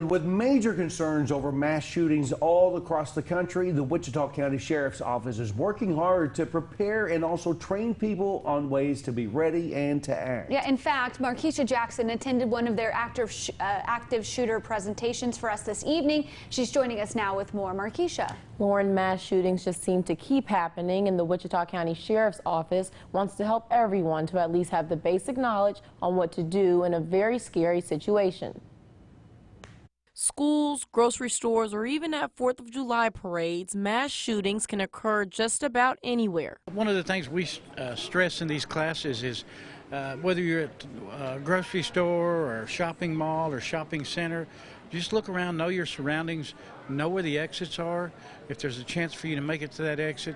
With major concerns over mass shootings all across the country, the Wichita County Sheriff's Office is working hard to prepare and also train people on ways to be ready and to act. Yeah, in fact, Markeisha Jackson attended one of their active shooter presentations for us this evening. She's joining us now with more. Markeisha. Lauren, mass shootings just seem to keep happening, and the Wichita County Sheriff's Office wants to help everyone to at least have the basic knowledge on what to do in a very scary situation. Schools, grocery stores, or even at 4th of July parades, mass shootings can occur just about anywhere. One of the things we stress in these classes is whether you're at a grocery store or a shopping mall or shopping center, just look around, know your surroundings, know where the exits are. If there's a chance for you to make it to that exit,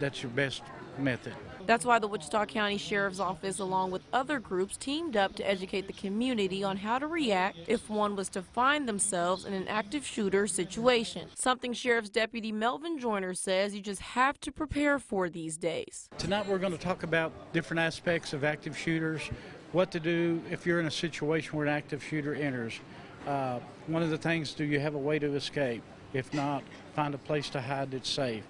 that's your best method. That's why the Wichita County Sheriff's Office, along with other groups, teamed up to educate the community on how to react if one was to find themselves in an active shooter situation. Something Sheriff's Deputy Deputy Joyner says you just have to prepare for these days. Tonight we're going to talk about different aspects of active shooters, what to do if you're in a situation where an active shooter enters. One of the things, do you have a way to escape? If not, find a place to hide that's safe.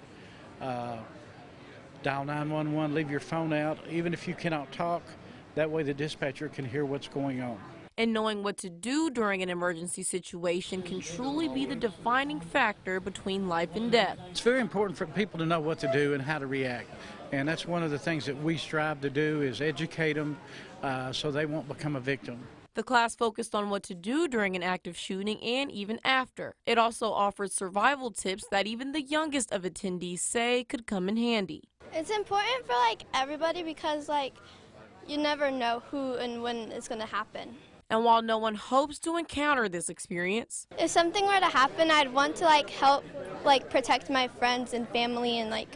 Dial 911, leave your phone out, even if you cannot talk. That way the dispatcher can hear what's going on. And knowing what to do during an emergency situation can truly be the defining factor between life and death. It's very important for people to know what to do and how to react. And that's one of the things that we strive to do, is educate them so they won't become a victim. The class focused on what to do during an active shooting and even after. It also offered survival tips that even the youngest of attendees say could come in handy. It's important for everybody because you never know who and when it's going to happen. And while no one hopes to encounter this experience, if something were to happen, I'd want to help protect my friends and family and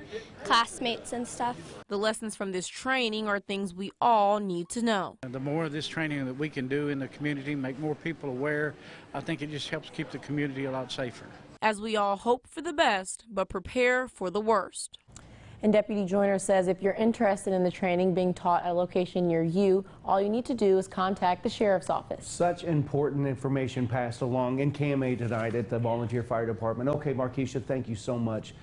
classmates and stuff. The lessons from this training are things we all need to know. The more of this training that we can do in the community, make more people aware, I think it just helps keep the community a lot safer. As we all hope for the best, but prepare for the worst. And Deputy Joyner says if you're interested in the training being taught at a location near you, all you need to do is contact the Sheriff's Office. Such important information passed along in KMA tonight at the Volunteer Fire Department. Okay, Markeisha, thank you so much.